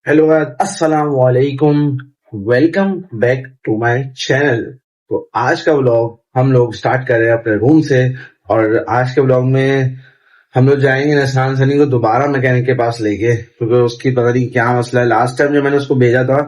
Hello अस्सलाम वालेकुम। Welcome back to my channel. तो आज का व्लॉग हम लोग स्टार्ट कर रहे हैं अपने रूम से। और आज के व्लॉग में हम लोग जाएंगे निशान सनी को दोबारा मैकेनिक के पास लेके, क्योंकि उसकी पता नहीं क्या मसला है। लास्ट टाइम जब मैंने उसको भेजा था,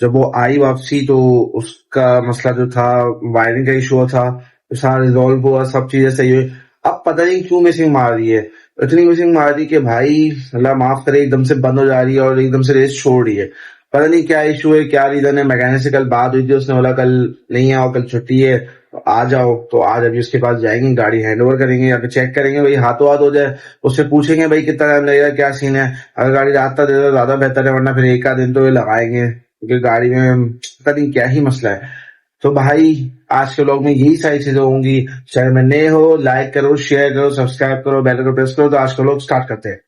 जब वो आई वापसी, तो उसका मसला जो था वायरिंग का इशू था, तो सारा रिजॉल्व हुआ, सब चीजें सही हुई। अब पता नहीं क्यों मिसिंग मार रही है। इतनी मिसिंग मार रही कि भाई अल्लाह माफ करे, एकदम से बंद हो जा रही है और एकदम से रेस छोड़ रही है। पता नहीं क्या इशू है, क्या रीजन है। मैकेनिक से कल बात हुई थी, उसने बोला कल नहीं आओ, कल छुट्टी है, तो आ जाओ। तो आज अभी उसके पास जाएंगे, गाड़ी हैंड ओवर करेंगे, या फिर चेक करेंगे, भाई हाथों हाथ हो जाए। उससे पूछेंगे भाई कितना टाइम लगेगा, क्या सीन है। अगर गाड़ी रात तक दे दो ज्यादा बेहतर है, वरना फिर एक आध दिन तो ये लगाएंगे, क्योंकि गाड़ी में पता नहीं क्या ही मसला है। तो भाई आज के व्लॉग में यही सारी चीजें होंगी। चैनल में नए हो, लाइक करो, शेयर करो, सब्सक्राइब करो, बेल को प्रेस करो। तो आज का व्लॉग स्टार्ट करते हैं।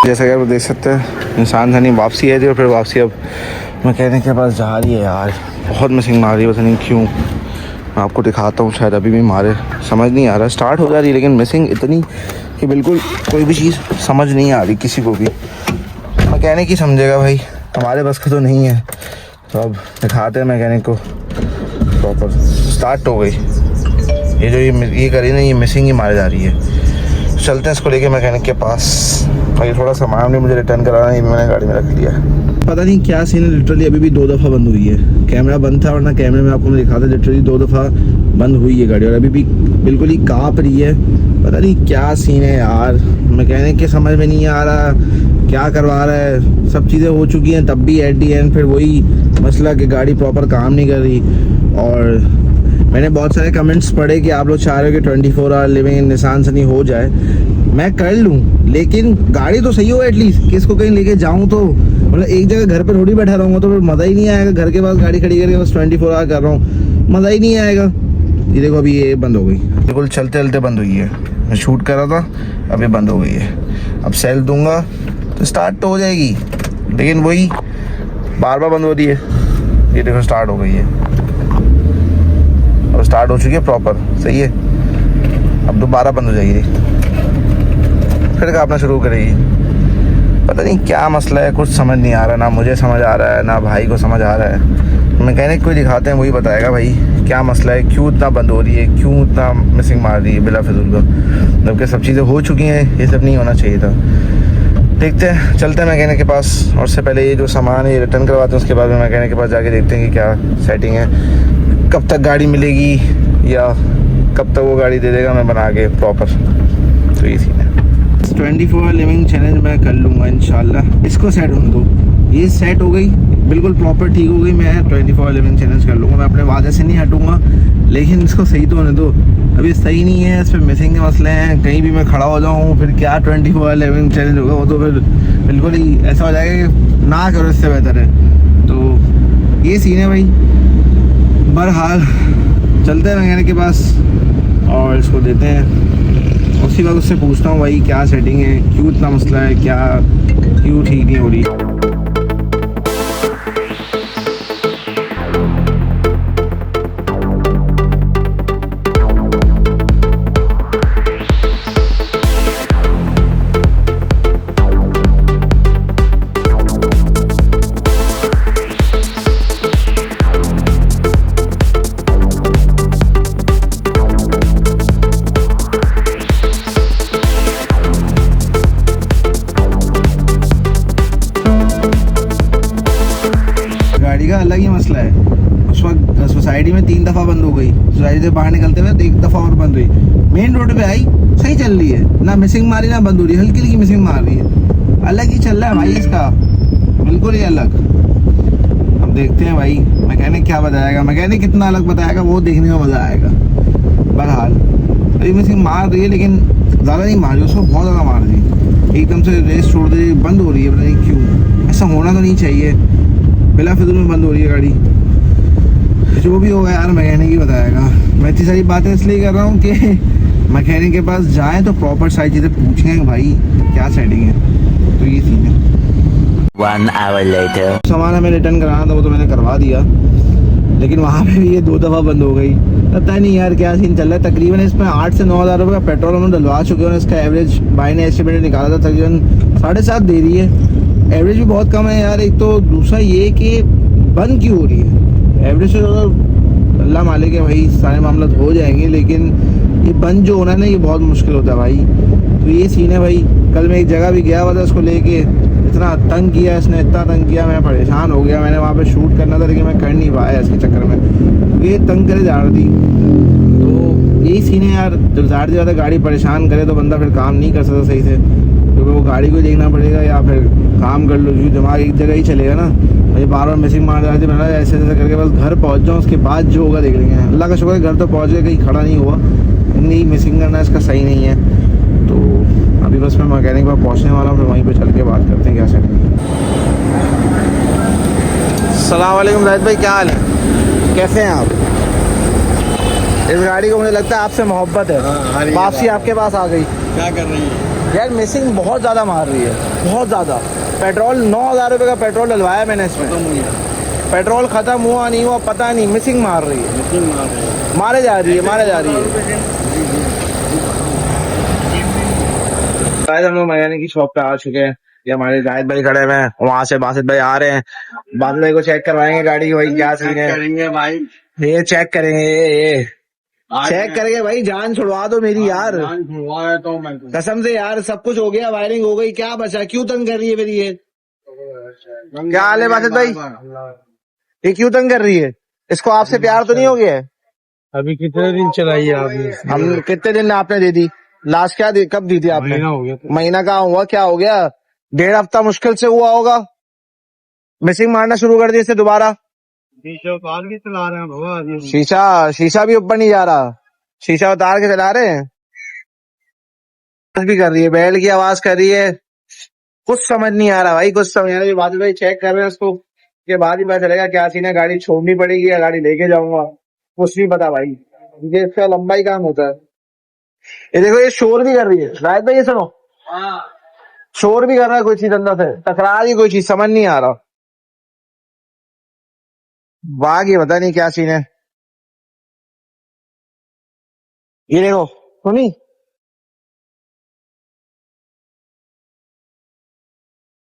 जैसा कि आप देख सकते हैं, इंसान धनी वापसी आई थी और फिर वापसी अब मैकेनिक के पास जा रही है। यार बहुत मिसिंग मार रही है, पता नहीं क्यों। मैं आपको दिखाता हूँ, शायद अभी भी मारे, समझ नहीं आ रहा। स्टार्ट हो जा रही है लेकिन मिसिंग इतनी कि बिल्कुल कोई भी चीज़ समझ नहीं आ रही किसी को भी। मैकेनिक ही समझेगा भाई, हमारे बस का तो नहीं है। तो अब दिखाते हैं मैकेनिक को। प्रॉपर स्टार्ट हो गई, ये जो ये करी ना, ये मिसिंग ही मारी जा रही है। चलते हैं इसको लेके मैकेनिक के पास। और ये थोड़ा सामान भी मुझे रिटर्न कराना है, ये भी मैंने गाड़ी में रख लिया। पता नहीं क्या सीन है, लिटरली अभी भी 2 दफ़ा बंद हुई है। कैमरा बंद था, वरना कैमरे में आपको मैं दिखा था, लिटरली 2 दफ़ा बंद हुई है गाड़ी, और अभी भी बिल्कुल ही काँप रही है। पता नहीं क्या सीन है यार, मैकेनिक के समझ में नहीं आ रहा क्या करवा रहा है। सब चीज़ें हो चुकी हैं, तब भी एट दी एंड फिर वही मसला कि गाड़ी प्रॉपर काम नहीं कर रही। और मैंने बहुत सारे कमेंट्स पढ़े कि आप लोग चाह रहे हो कि 24 hour living in Nissan Sunny हो जाए। मैं कर लूँ, लेकिन गाड़ी तो सही हो एटलीस्ट, कि इसको कहीं लेके जाऊँ तो मतलब एक जगह घर पे थोड़ी बैठा रहूँगा तो फिर मज़ा ही नहीं आएगा। घर के पास गाड़ी खड़ी करके बस 24 आवर कर रहा हूँ, मज़ा ही नहीं आएगा। ये देखो अभी ये बंद हो गई, बिल्कुल चलते चलते बंद हुई है। मैं शूट कर रहा था, अभी बंद हो गई है। अब सेल दूंगा तो स्टार्ट तो हो जाएगी, लेकिन वही बार बार बंद हो रही है। ये देखो स्टार्ट हो गई है, और स्टार्ट हो चुकी है प्रॉपर, सही है। अब दोबारा बंद हो जाएगी, फिर कांपना शुरू करेगी। पता नहीं क्या मसला है, कुछ समझ नहीं आ रहा। ना मुझे समझ आ रहा है, ना भाई को समझ आ रहा है। मैकेनिक को दिखाते हैं, वही बताएगा भाई क्या मसला है, क्यों इतना बंद हो रही है, क्यों इतना मिसिंग मार रही है बिला फिजूल का। जबकि सब चीज़ें हो चुकी हैं, ये सब नहीं होना चाहिए था। देखते हैं, चलते हैं मैकेनिक के पास। और उससे पहले ये जो सामान है ये रिटर्न करवाते हैं, उसके बाद में मैकेनिक के पास जाके देखते हैं कि क्या सेटिंग है, कब तक गाड़ी मिलेगी, या कब तक वो गाड़ी दे देगा मैं बना के प्रॉपर। तो ये सीन है। 24 लिविंग चैलेंज मैं कर लूँगा इंशाल्लाह। इसको सेट होने दो, ये सेट हो गई, बिल्कुल प्रॉपर ठीक हो गई। मैं 24 लिविंग चैलेंज कर लूँगा, मैं अपने वादे से नहीं हटूँगा, लेकिन इसको सही तो होने दो। अभी सही नहीं है, इस पर मिसिंग के मसले हैं। कहीं भी मैं खड़ा हो जाऊँ फिर क्या 24 लिविंग चैलेंज होगा, वो तो फिर बिल्कुल ही ऐसा हो जाएगा कि ना करो, इससे बेहतर है। तो ये सीन है भाई। बहरहाल चलते हैं मैकेनिक के पास और इसको देते हैं। उसी वक्त उससे पूछता हूँ भाई क्या सेटिंग है, क्यों इतना मसला है, क्या क्यों ठीक नहीं हो रही। गाड़ी का अलग ही मसला है। उस वक्त सोसाइटी में 3 दफ़ा बंद हो गई, सोसाइटी से बाहर निकलते हुए 1 दफ़ा और बंद हुई। मेन रोड पे आई, सही चल रही है, ना मिसिंग मारी ना बंद हो रही है, हल्की हल्की मिसिंग मार रही है। अलग ही चल रहा है भाई इसका, बिल्कुल ही अलग। अब देखते हैं भाई मैकेनिक क्या बताएगा, मैकेनिक कितना अलग बताएगा वो देखने में मज़ा आएगा। बहरहाल अभी मिसिंग मार रही है, लेकिन ज़्यादा नहीं मार रही, उसको बहुत ज़्यादा मार रही, एकदम से रेस छोड़ दे, बंद हो रही है। पता नहीं क्यों, ऐसा होना तो नहीं चाहिए, बिला फिजूल में बंद हो रही है गाड़ी। जो भी होगा यार मैकेनिक ही बताएगा। मैं इतनी सारी बातें इसलिए कर रहा हूँ कि मैकेनिक के पास जाएं तो प्रॉपर सारी चीज़ें पूछें भाई क्या सेटिंग है। तो ये सीन है। 1 hour later. सामान हमें रिटर्न कराना था, वो तो मैंने करवा दिया। लेकिन वहाँ पे भी ये 2 दफ़ा बंद हो गई। पता नहीं यार क्या सीन चल रहा है। तकरीबन इसमें 8 से 9 हज़ार रुपये का पेट्रोल हम डलवा चुके हैं। इसका एवरेज भाई ने एस्टिमेट निकाला था, तकरीबन 7.5 दे रही है। एवरेज भी बहुत कम है यार। एक तो दूसरा ये कि बंद क्यों हो रही है। एवरेज से ज़्यादा अल्लाह मालिक है भाई, सारे मामला हो जाएंगे, लेकिन ये बंद जो होना है ना, ये बहुत मुश्किल होता है भाई। तो ये सीन है भाई। कल मैं एक जगह भी गया हुआ था इसको लेके, इतना तंग किया इसने, इतना तंग किया, मैं परेशान हो गया। मैंने वहाँ पे शूट करना था लेकिन मैं कर नहीं पाया इसके चक्कर में, ये तंग करे जा रही थी। तो यही सीन है यार, जब ज़्यादा से ज़्यादा गाड़ी परेशान करे तो बंदा फिर काम नहीं कर सकता सही से, क्योंकि वो गाड़ी को देखना पड़ेगा या फिर काम कर लो, जो दिमाग एक जगह ही चलेगा ना। मुझे बार बार मिसिंग मार जाती है, ऐसे ऐसे करके बस घर पहुँच जाऊँ, उसके बाद जो होगा देख लेंगे। अल्लाह का शुक्र है घर तो पहुँच गए, कहीं खड़ा नहीं हुआ। नहीं, मिसिंग करना इसका सही नहीं है। तो अभी बस मैं मैकेनिक पर पहुंचने वाला हूँ, फिर वहीं पे चल के बात करते हैं क्या सेटिंग। अस्सलाम वालेकुम जाहिद भाई, क्या हाल है, कैसे हैं आप? इस गाड़ी को मुझे लगता है आपसे मोहब्बत है, वापसी आपके पास आ गई। क्या कर रही है यार मिसिंग बहुत ज़्यादा मार रही है, बहुत ज़्यादा। पेट्रोल 9,000 रुपये का पेट्रोल डलवाया मैंने इसमें, पेट्रोल ख़त्म हुआ नहीं हुआ पता नहीं, मिसिंग मार रही है, मारे जा रही है, मारे जा रही है। हम लोग मैकेनिक की शॉप पे आ चुके हैं। ये हमारे जाहिद भाई खड़े हुए हैं, वहाँ से बासित भाई आ रहे हैं। बाद में को चेक करवाएंगे गाड़ी की, भाई क्या सीन है। करेंगे भाई, ये चेक करेंगे, ये चेक करेंगे भाई। जान छुड़वा दो मेरी यार, जान छुड़वा है तो मैं कसम से यार। सब कुछ हो गया, वायरिंग हो गई, क्या बचा, क्यों तंग कर रही है मेरी ये? क्या हाल है बासित भाई, ये क्यों तंग कर रही है? इसको आपसे प्यार तो नहीं हो गया है? अभी कितने दिन चलाई है आपने? हम कितने दिन आपने दे दी? लास्ट क्या कब दी थी आपने? महीना हो गया। महीना कहाँ हुआ, क्या हो गया? 1.5 हफ्ता मुश्किल से हुआ होगा। मिसिंग मारना शुरू कर दिया इसे दोबारा। शीशा उतार के चला रहे हैं बाबा। शीशा शीशा भी ऊपर नहीं जा रहा, शीशा उतार के चला रहे हैं। भी कर रही है, बैल की आवाज कर रही है, कुछ समझ नहीं आ रहा भाई, कुछ समझ नहीं आ रहा। बाद में चेक कर रहे हैं उसको, के बाद ही पता चलेगा क्या सीन है। गाड़ी छोड़नी पड़ेगी या गाड़ी लेके जाऊंगा, कुछ नहीं पता भाई। ये इसका लंबा ही काम होता है। ये देखो, ये शोर भी कर रही है रायत भाई, ये सुनो, शोर भी कर रहा है कोई चीज अंदर से, टकरा रही कोई चीज, समझ नहीं आ रहा। बाकी पता नहीं क्या सीन है। ये देखो सुनी,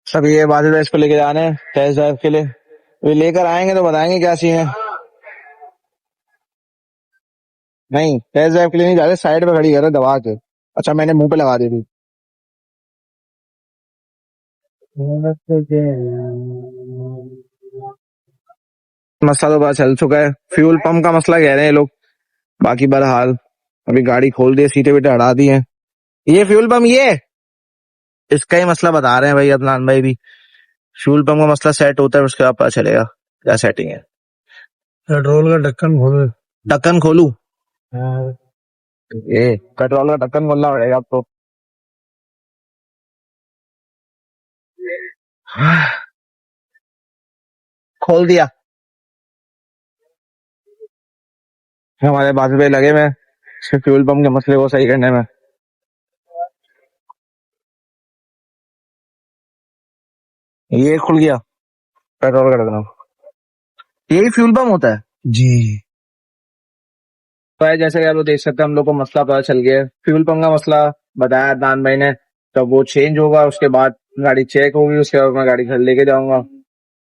सब ये बात है, इसको लेके जाने हैं टेस्ट ड्राइव के लिए। ये लेकर आएंगे तो बताएंगे क्या सीन है। नहीं, टेस्ट ड्राइव के लिए नहीं जा रहे, साइड पे खड़ी कर रहे दबा के। अच्छा, मैंने मुंह पे लगा दी थी। मसला तो पता चल चुका है, फ्यूल पंप का मसला कह रहे हैं लोग। बाकी बहरहाल अभी गाड़ी खोल दी, सीटें वीटें हटा दी हैं। ये फ्यूल पंप, ये इसका ही मसला बता रहे हैं भाई अदनान भाई भी। फ्यूल पंप का मसला सेट होता है, उसके बाद पता चलेगा क्या सेटिंग है। पेट्रोल का ढक्कन खोलो। ढक्कन खोलू? ये पेट्रोल का ढक्कन खोलना पड़ेगा अब तो। खोल दिया। हमारे बात पे लगे में फ्यूल पंप के मसले को सही करने में। ये खुल गया पेट्रोल का ढक्कन, यही फ्यूल पंप होता है जी। तो है। जैसे कि आप लोग देख सकते हैं, हम लोग को मसला पता चल गया है, फ्यूल पंप का मसला बताया अदनान भाई ने। तो वो चेंज होगा, उसके बाद गाड़ी चेक होगी, उसके बाद मैं गाड़ी घर लेके जाऊंगा।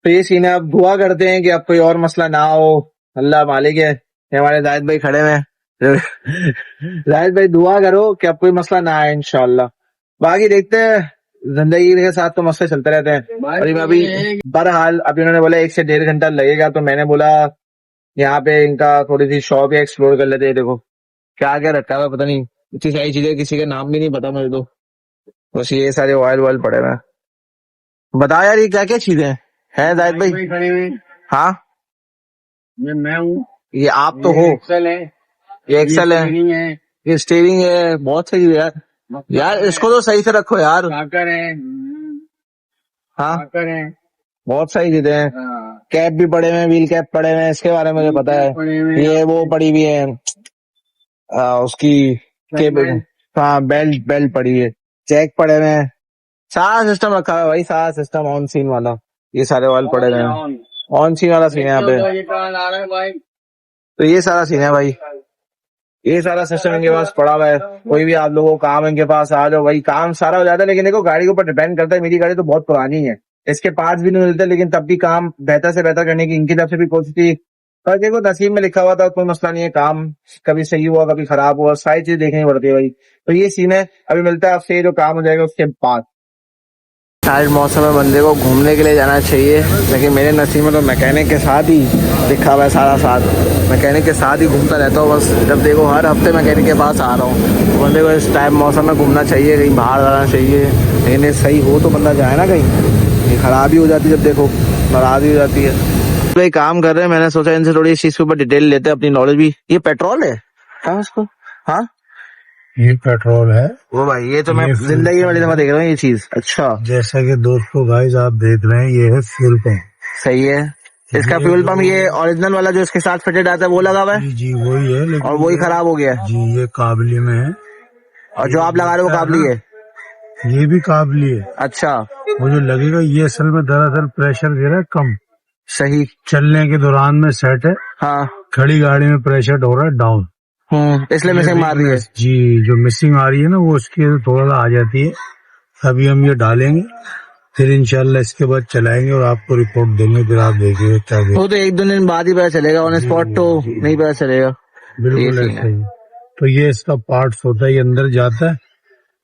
तो ये सीन है। अब दुआ करते हैं कि अब कोई और मसला ना हो, अल्लाह मालिक है। ये हमारे जाहिद भाई खड़े हैं जाहिद भाई दुआ करो कि अब कोई मसला ना आए इंशाल्लाह। बाकी देखते हैं, जिंदगी के साथ तो मसले चलते रहते हैं। और मैं अभी बहरहाल, अभी उन्होंने बोला 1 से 1.5 घंटा लगेगा, तो मैंने बोला यहाँ पे इनका थोड़ी सी शॉप ही एक्सप्लोर कर लेते हैं। देखो क्या क्या रखा हुआ है, पता नहीं, इतनी सारी चीजें, किसी के नाम भी नहीं पता मुझे तो। बस ये सारे ऑयल वॉयल पड़े हुए हैं। बता यार, ये क्या क्या चीजें हैं जाहिद भाई? खड़े हुए। हाँ, ये मैं हूँ। ये आप तो हो। एक्सेल है। ये एक्सेल है, स्टीयरिंग है। ये स्टीयरिंग है, बहुत सही है यार। यार इसको तो सही से रखो यार। साकर है। हाँ, साकर है। बहुत सही चीजें हैं। हाँ। कैप भी पड़े हुए हैं, व्हील कैप पड़े हुए हैं, इसके बारे में मुझे पता है। पड़े हुए हैं। ये वो पड़ी हुई है, उसकी केबल, हाँ बेल्ट बेल्ट पड़ी हुई है, चेक पड़े हुए हैं, सारा सिस्टम रखा हुआ है भाई, सारा सिस्टम ऑन सीन वाला। ये सारे ऑयल पड़े हुए हैं। ऑन सीन वाला सीन है यहाँ पे। तो ये सारा सीन है भाई, ये सारा सिस्टम इनके पास पड़ा हुआ है। कोई भी आप लोगों को काम इनके पास आ जाओ भाई, काम सारा हो जाता है। लेकिन देखो गाड़ी के ऊपर डिपेंड करता है। मेरी गाड़ी तो बहुत पुरानी है, इसके पार्ट्स भी नहीं मिलते, लेकिन तब भी काम बेहतर से बेहतर करने की इनकी तरफ से भी कोशिश की। पर देखो नसीब में लिखा हुआ था, कोई मसला नहीं है। काम कभी सही हुआ कभी खराब हुआ, सारी चीज देखनी पड़ती है भाई। तो ये सीन है। अभी मिलता है आपसे जो काम हो जाएगा उसके बाद। आज मौसम में बंदे को घूमने के लिए जाना चाहिए, लेकिन मेरे नसीब में तो मैकेनिक के साथ ही लिखा हुआ है सारा साथ। मैकेनिक के साथ ही घूमता रहता हूँ बस। जब देखो हर हफ्ते मैकेनिक के पास आ रहा हूँ। तो बंदे को इस टाइम मौसम में घूमना चाहिए, कहीं बाहर जाना चाहिए। लेकिन सही हो तो बंदा जाए ना कहीं। ये खराब ही हो जाती है जब देखो, नाराज ही हो जाती है। तो एक काम कर रहे हैं, मैंने सोचा इनसे थोड़ी इस चीज के ऊपर डिटेल लेते हैं, अपनी नॉलेज भी। ये पेट्रोल है क्या उसको? हाँ ये पेट्रोल है वो भाई, ये तो मैं जिंदगी में पहली दफा देख रहा हूँ ये चीज। अच्छा जैसा कि दोस्तों गाइस आप देख रहे हैं, ये है फ्यूल पंप। सही है। इसका फ्यूल पंप ये ओरिजिनल वाला जो इसके साथ फिटेड आता है वो लगा हुआ है? जी वही है, लेकिन और वही खराब हो गया है? जी ये काबली में है। और जो आप लगा रहे हो वो काबली है? ये भी काबली है। अच्छा वो जो लगेगा ये असल में दरअसल प्रेशर दे रहा है कम, सही। चलने के दौरान में सेट है। हाँ खड़ी गाड़ी में प्रेशर हो रहा है डाउन, इसलिए मिसिंग मार रही है। जी जो मिसिंग आ रही है ना वो उसकी थोड़ा सा आ जाती है। अभी हम ये डालेंगे, फिर इंशाल्लाह इसके बाद चलाएंगे और आपको रिपोर्ट देंगे, फिर आप देखिएगा क्या देखेंगे। वो तो एक दो दिन बाद ही पता चलेगा, ऑन स्पॉट तो नहीं पता चलेगा। बिल्कुल ऐसा ही। तो ये इसका पार्ट्स होता है, ये अंदर जाता है।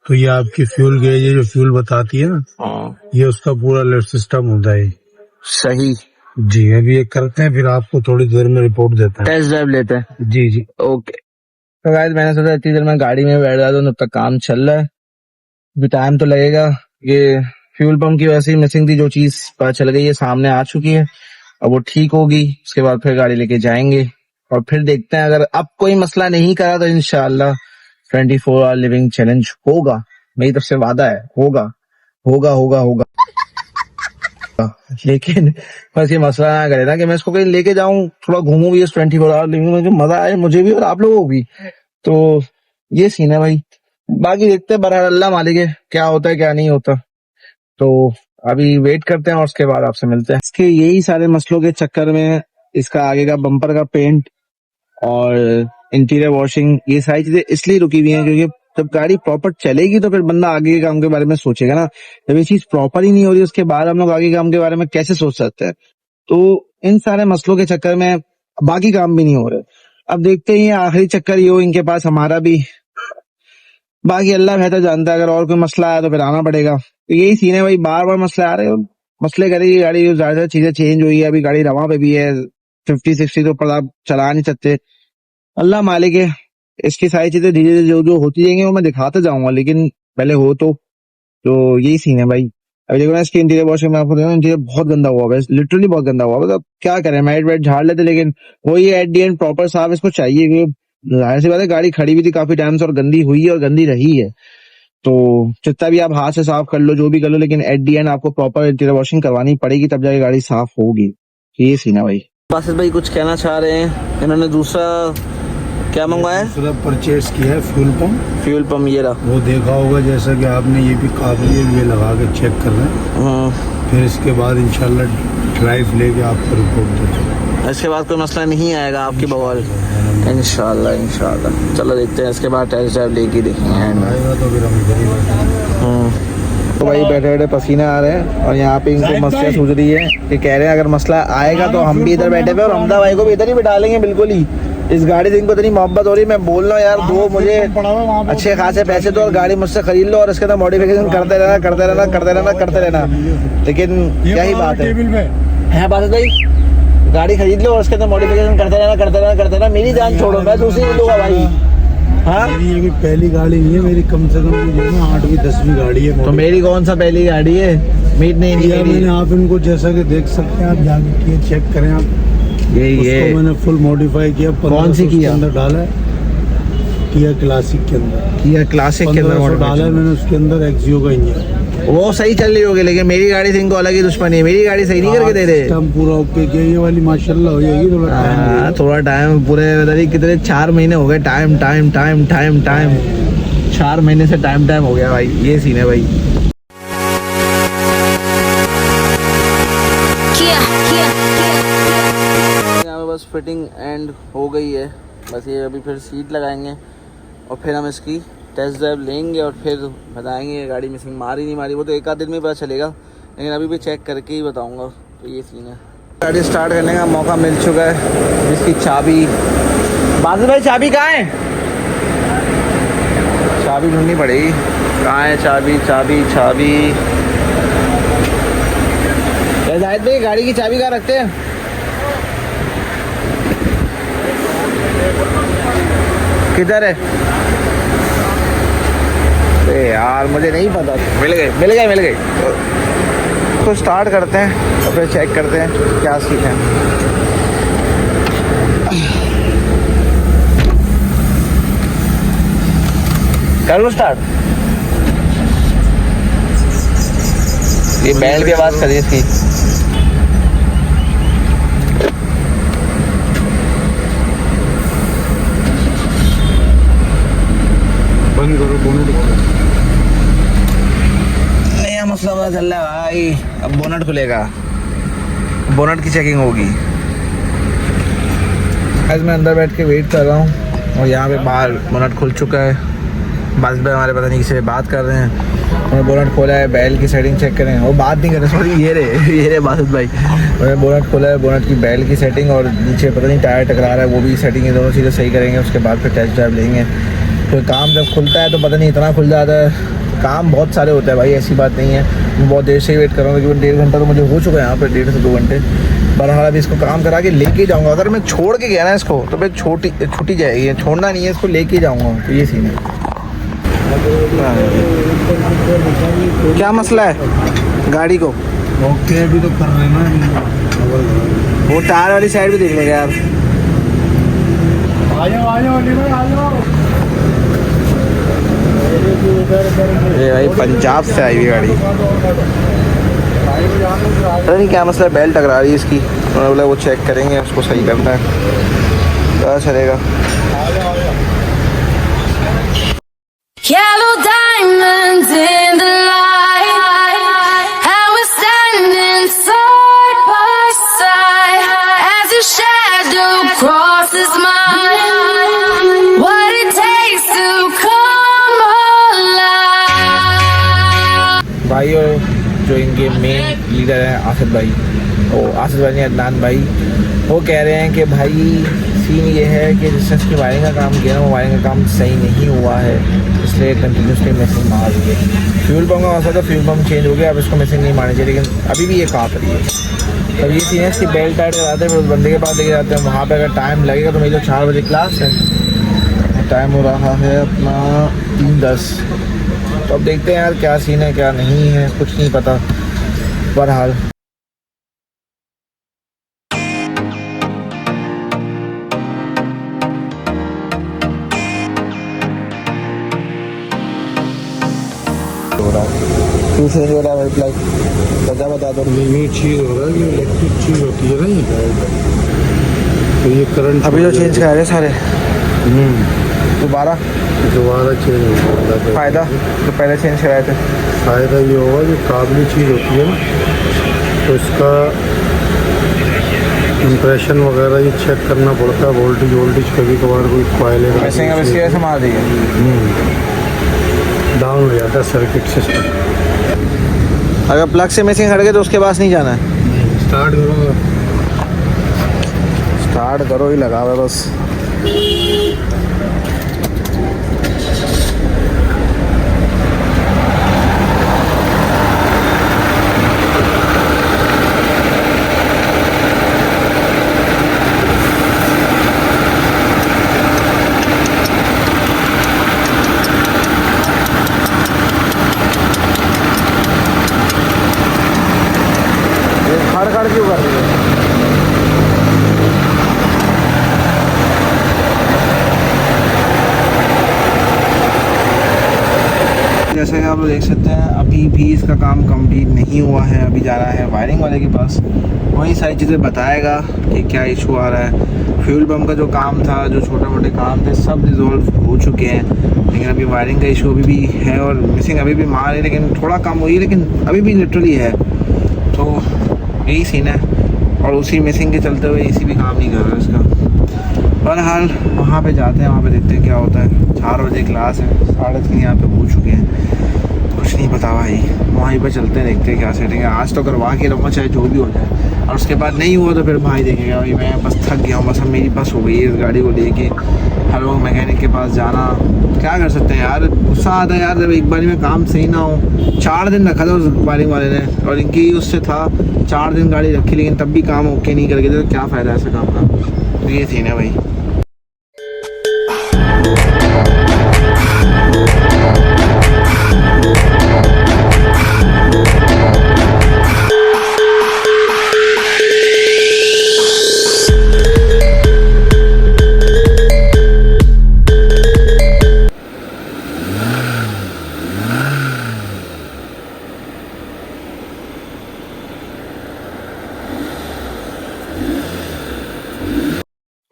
तो ये आपकी फ्यूल गेज है जो फ्यूल बताती है ना, ये उसका पूरा लिफ्ट सिस्टम होता है। सही जी अभी ये करते हैं, फिर आपको थोड़ी देर में रिपोर्ट देते हैं। टेस्ट ड्राइव लेते हैं। जी जी ओके। तो गाइस मैंने सोचा इतनी देर में गाड़ी में बैठ जाता हूँ, तब तक काम चल रहा है। अभी टाइम तो लगेगा। ये फ्यूल पंप की वैसे ही मिसिंग थी, जो चीज पता चल गई है सामने आ चुकी है। अब वो ठीक होगी, उसके बाद फिर गाड़ी लेके जाएंगे और फिर देखते हैं। अगर अब कोई मसला नहीं करा तो इंशाल्लाह 24 आवर लिविंग चैलेंज होगा। मेरी तरफ से वादा है, होगा होगा होगा होगा। लेकिन बस ये मसला ना करे ना कि मैं इसको कहीं लेके जाऊं, थोड़ा घूमूं भी इस 24 आवर लिविंग में, जो मजा आए मुझे भी और आप लोगों को भी। तो ये सीन है भाई। बाकी देखते हैं, बहरहाल अल्लाह मालिक है, क्या होता है क्या नहीं होता। तो अभी वेट करते हैं और उसके बाद आपसे मिलते हैं। इसके यही सारे मसलों के चक्कर में इसका आगे का बम्पर का पेंट और इंटीरियर वॉशिंग, ये सारी चीजें इसलिए रुकी हुई हैं क्योंकि जब गाड़ी प्रॉपर चलेगी तो फिर बंदा आगे के काम के बारे में सोचेगा ना। जब ये चीज प्रॉपर ही नहीं हो रही उसके बाद हम लोग आगे काम के बारे में कैसे सोच सकते हैं? तो इन सारे मसलों के चक्कर में बाकी काम भी नहीं हो रहे। अब देखते हैं आखिरी चक्कर ये हो इनके पास, हमारा भी। बाकी अल्लाह बेहतर जानता है, अगर और कोई मसला आया तो फिर आना पड़ेगा। तो यही सीन है भाई, बार बार मसले आ रहे हैं। मसले करेगी गाड़ी, ज्यादा चीजें चेंज हुई है। अभी गाड़ी रवा पे भी है, 50-60 तो ऊपर आप चला नहीं सकते। अल्लाह मालिक है, इसकी सारी चीजें धीरे धीरे जो जो होती जाएंगी वो मैं दिखाता जाऊंगा, लेकिन पहले हो तो यही सीन है भाई। अभी देखो ना इसकी इंटीरियर वॉशिंग में आपको देखो, इंटीरियर बहुत गंदा हुआ है, लिटरली बहुत गंदा हुआ है। अब क्या करें, मैट वैट झाड़ लेते, लेकिन वही एट दी एंड प्रॉपर साफ इसको चाहिए, क्योंकि जाहिर सी बात है गाड़ी खड़ी हुई थी काफी टाइम से और गंदी हुई है और गंदी रही है। तो जितना भी आप हाथ से साफ कर लो, जो भी कर लो, लेकिन एट दी एंड आपको प्रॉपर इंटीरियर वॉशिंग करवानी पड़ेगी, तब जाके गाड़ी साफ होगी। ये सीन है भाई। बासित भाई कुछ कहना चाह रहे हैं, इन्होंने दूसरा क्या मंगवाया? दूसरा परचेज किया है फ्यूल पंप। फ्यूल पंप ये रहा, वो देखा होगा जैसा कि आपने, ये भी काबिल है, ये लगा के चेक कर रहे हैं। फिर इसके बाद इंशाल्लाह ड्राइव लेके आपको रिपोर्ट देंगे। इसके बाद कोई मसला नहीं आएगा आपकी बवाल, इंशाल्लाह इंशाल्लाह। चलो देखते हैं, इसके बाद टेस्ट ड्राइव लेके देखेंगे। आएगा तो फिर हम इधर ही बैठेंगे। तो भाई बैठे बैठे पसीने आ रहे हैं और यहाँ पे इनको मसला सूझ रही है कि कह रहे हैं अगर मसला आएगा तो हम भी इधर बैठे हुए और हमदा भाई को भी इधर ही बिठा लेंगे। बिल्कुल ही इस गाड़ी से इनको इतनी मोहब्बत हो रही है। मैं बोल रहा हूँ यार, दो मुझे अच्छे खासे पैसे दो और गाड़ी मुझसे खरीद लो और इसके अंदर मॉडिफिकेशन करते रहना करते रहना करते रहना करते रहना। लेकिन क्या ही बात है बात भाई, गाड़ी खरीद लो और उसके अंदर मॉडिफिकेशन करते रहना करते रहना करते रहना। मेरी जान छोड़ो, मैं दूसरी ले लूंगा भाई। हाँ मेरी ये पहली गाड़ी नहीं है मेरी, कम से कम जो है 8वीं 10वीं गाड़ी है। तो मेरी कौन सा पहली गाड़ी है? मीट नहीं मैंने, आप इनको जैसा कि देख सकते हैं, आप जाके किए चेक करें आप। ये मैंने फुल मॉडिफाई किया। कौन सी किया? अंदर डाला है किया क्लासिक के अंदर, किया क्लासिक के अंदर डाला है मैंने उसके अंदर एक्सियो का इंजन। वो सही चल रही होगी, लेकिन मेरी गाड़ी से इनको अलग ही दुश्मनी है। मेरी गाड़ी सही नहीं करके दे रहे। हम पूरा ओके किया, ये वाली माशाल्लाह हो जाएगी। थोड़ा टाइम पूरे कितने 4 महीने हो गए। Time time time time time 4 महीने से टाइम हो गया भाई। ये सीन है भाई। Kia. बस फिटिंग एंड हो गई है। बस ये अभी फिर सीट लगाएंगे और फिर हम इसकी टेस्ट ड्राइव लेंगे और फिर बताएंगे गाड़ी मिसिंग मारी नहीं मारी। वो तो एक आध दिन में पता चलेगा, लेकिन अभी भी चेक करके ही बताऊंगा। तो ये सीन है। गाड़ी स्टार्ट करने का मौका मिल चुका है। इसकी चाबी, बादल भाई चाबी कहाँ है? चाबी ढूंढनी पड़ेगी। कहाँ है चाबी? चाबी चाबी जाहिद भाई, गाड़ी की चाबी कहाँ रखते हैं? किधर है? अरे यार मुझे नहीं पता। मिल गई। तो स्टार्ट करते हैं और फिर चेक करते हैं क्या सीन है। कर लो स्टार्ट। ये बैल की आवाज़ करी इसकी। बंद करो, बोनट नया मसला पता चल रहा है भाई। अब बोनट खुलेगा, बोनट की चेकिंग होगी। आज मैं अंदर बैठ के वेट कर रहा हूँ और यहाँ पे बाहर बोनट खुल चुका है। बस भाई हमारे पता नहीं किसी से बात कर रहे हैं। उन्होंने बोनट खोला है, बैल की सेटिंग चेक करें। वो बात नहीं कर रहे, सॉरी ये रे बासित भाई। उन्होंने बोनट खोला है, बोनट की बैल की सेटिंग और नीचे पता नहीं टायर टकरा रहा है, वो भी सेटिंग है। दोनों चीज़ें सही करेंगे, उसके बाद फिर टेस्ट ड्राइव लेंगे। तो काम जब खुलता है तो पता नहीं इतना खुल जाता है। काम बहुत सारे होते हैं भाई, ऐसी बात नहीं है। मैं बहुत देर से ही वेट कर रहा हूँ, तकरीबन 1.5 घंटा तो मुझे हो चुका है यहाँ पर, 1.5 से 2 घंटे। बहरहाल अभी इसको काम करा के लेके जाऊँगा। अगर मैं छोड़ के गया ना इसको तो फिर छूटी जाएगी। छोड़ना नहीं है, इसको लेके जाऊँगा। तो ये सीन है। क्या मसला है गाड़ी को? ओके अभी तो कर रहे हैं ना। वो टायर वाली साइड भी देख लेगा यार। ये भाई पंजाब से आई हुई गाड़ी। पता नहीं क्या मसला है, बेल्ट टकरा रही है इसकी। उन्होंने बोला वो चेक करेंगे, उसको सही करना है, पता चलेगा। Yellow diamonds in the light, and we're standing side by side as your shadow crosses mine. What it takes to come alive. भाई जो इनके मेन लीडर हैं आसिफ भाई, आसिफ भाई नहीं अदनान भाई, वो कह रहे हैं कि भाई सीन ये है कि जिससे इसकी वायरिंग का काम किया ना, वो वायरिंग का काम सही नहीं हुआ है, इसलिए कंटिन्यूसली मिसिंग मार रही है। फ्यूल पम्प का मसला था, फ्यूल पम्प चेंज हो गया, अब इसको मिसिंग नहीं मारनी चाहिए, लेकिन अभी भी ये काँप रही है। तो ये सीन है, इसकी बेल्ट टाइट कराते हैं, फिर उस बंदे के पास लेके जाते हैं। वहाँ पर अगर टाइम लगेगा तो मेरी तो 4 बजे क्लास है, टाइम हो रहा है अपना 3:10। तो अब देखते हैं यार क्या सीन है क्या नहीं है, कुछ नहीं पता। बहरहाल चेंज हो रहा है भाई, बता दो। ये चीज़ हो रहा है, ये इलेक्ट्रिक चीज़ होती है ना ये। तो ये करंट अभी जो चेंज करा रहे सारे दोबारा चेंज होगा। फ़ायदा तो पहले चेंज कराए थे। फ़ायदा ये होगा कि काबली चीज़ होती है ना, तो इसका इम्प्रेशन वगैरह ये चेक करना पड़ता है। वोल्टेज कभी कभार कोई कॉइल ऐसे मार दी डाउन हो जाता है सर्किट सिस्टम। अगर प्लग से मिसिंग हट गए तो उसके पास नहीं जाना है। स्टार्ट करो ही लगा हुआ बस। खड़ क्यों कर रही है? जैसे कि आप लोग देख सकते हैं अभी भी इसका काम कंप्लीट नहीं हुआ है। अभी जा रहा है वायरिंग वाले के पास, वही सारी चीज़ें बताएगा कि क्या इशू आ रहा है। फ्यूल पम्प का जो काम था, जो छोटे मोटे काम थे, सब रिजॉल्व हो चुके हैं, लेकिन अभी वायरिंग का इशू अभी भी है और मिसिंग अभी भी मार है, लेकिन थोड़ा कम हुई है, लेकिन अभी भी लिटरली है। तो यही सीन है। और उसी मिसिंग के चलते हुए एसी भी काम नहीं कर रहा है इसका। बहरहाल वहाँ पे जाते हैं, वहाँ पे देखते हैं क्या होता है। 4 बजे क्लास है, 3:30 यहाँ पे हो चुके हैं, कुछ नहीं पता भाई। वहीं पे चलते हैं, देखते हैं क्या सेटिंग है। आज तो करवा के रहूँगा चाहे जो भी हो जाए, और उसके बाद नहीं हुआ तो फिर भाई देखेगा। भाई मैं बस थक गया हूँ, बस अब मेरी बस हो गई है इस गाड़ी को लेके हर वक्त मैकेनिक के पास जाना। क्या कर सकते हैं यार, गुस्सा आता है यार जब एक बारी में काम सही ना हो। 4 दिन रखा था उस वायरिंग वाले ने, और इनकी उससे था 4 दिन गाड़ी रखी, लेकिन तब भी काम ओके नहीं करके दे, तो क्या फ़ायदा ऐसे काम का। तो ये सीन है भाई।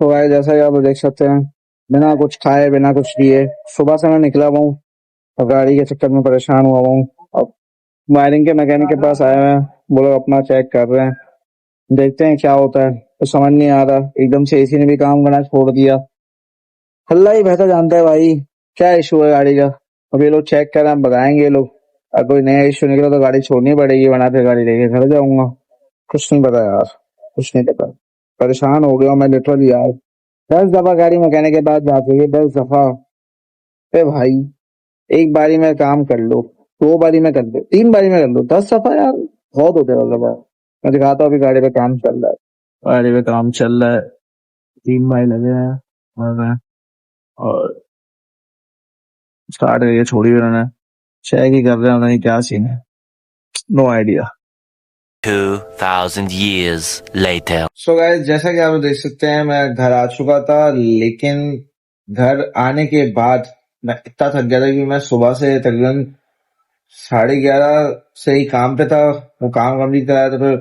तो भाई जैसा कि आप देख सकते हैं, बिना कुछ खाए बिना कुछ लिए सुबह से मैं निकला हुआ हूँ, और गाड़ी के चक्कर में परेशान हुआ हूँ। अब वायरिंग के मैकेनिक के पास आए हुए हैं, वो लोग अपना चेक कर रहे हैं, देखते हैं क्या होता है। तो समझ नहीं आ रहा, एकदम से एसी ने भी काम करना छोड़ दिया। अल्लाह ही बेहतर जानता है भाई क्या इशू है गाड़ी का। अब ये लोग चेक कर रहे हैं, बताएंगे ये लोग। अगर कोई नया इशू निकला तो गाड़ी छोड़नी पड़ेगी, वरना फिर गाड़ी लेके घर जाऊंगा। कुछ नहीं पता यार, कुछ नहीं पता। परेशान हो गया हूं मैं लिटरली यार। 10 दफा गाड़ी मैकेनिक के पास जा चुकी है, 10 दफा। ए भाई, एक बारी में काम कर लो, 2 बारी में कर लो, 3 बारी में कर लो, 10 दफा यार बहुत होते हैं मतलब यार। मैं दिखाता हूँ अभी गाड़ी पे काम चल रहा है, गाड़ी पे काम चल रहा है, 3 भाई लगे हैं और स्टार्ट करके छोड़ी हुई उन्होंने, चेक ही कर रहे हैं, नहीं क्या सीन है, no idea. 2000 years later. So guys, जैसा कि आप देख सकते हैं मैं घर आ चुका था, लेकिन घर आने के बाद मैं इतना थक गया था कि मैं सुबह से तकरीबन 11:30 से ही काम पे था। वो काम कंप्लीट कराया तो फिर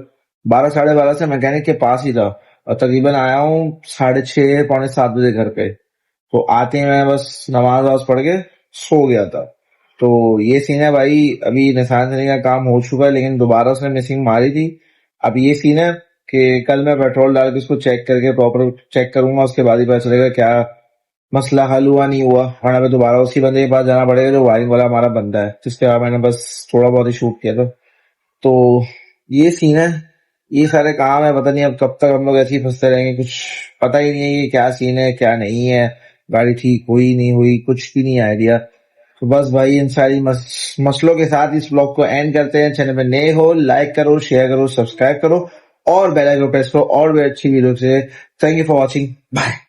12 12:30 से मैकेनिक के पास ही था, और तकरीबन आया हूँ 6:30 पौने 7 बजे घर पे। तो आते ही मैं बस नमाज वमाज पढ़ के सो गया था। तो ये सीन है भाई। अभी निशान देने का काम हो चुका है, लेकिन दोबारा उसने मिसिंग मारी थी। अब ये सीन है कि कल मैं पेट्रोल डाल के उसको चेक करके प्रॉपर चेक करूंगा, उसके बाद ही पता चलेगा क्या मसला हल हुआ नहीं हुआ, वरना पे दोबारा उसी बंदे के पास जाना पड़ेगा जो वायरिंग वाला हमारा बंदा है, जिसके बाद मैंने बस थोड़ा बहुत ही शूट किया था। तो ये सीन है, ये सारे काम है। पता नहीं अब कब तक हम लोग ऐसे ही फंसते रहेंगे, कुछ पता ही नहीं है कि क्या सीन है क्या नहीं है, गाड़ी ठीक हुई नहीं हुई, कुछ भी नहीं आइडिया। तो बस भाई इन सारी मसलों के साथ इस ब्लॉग को एंड करते हैं। चैनल में नए हो लाइक करो, शेयर करो, सब्सक्राइब करो और बेल आइकन प्रेस करो और भी अच्छी वीडियो से। Thank you for watching, bye.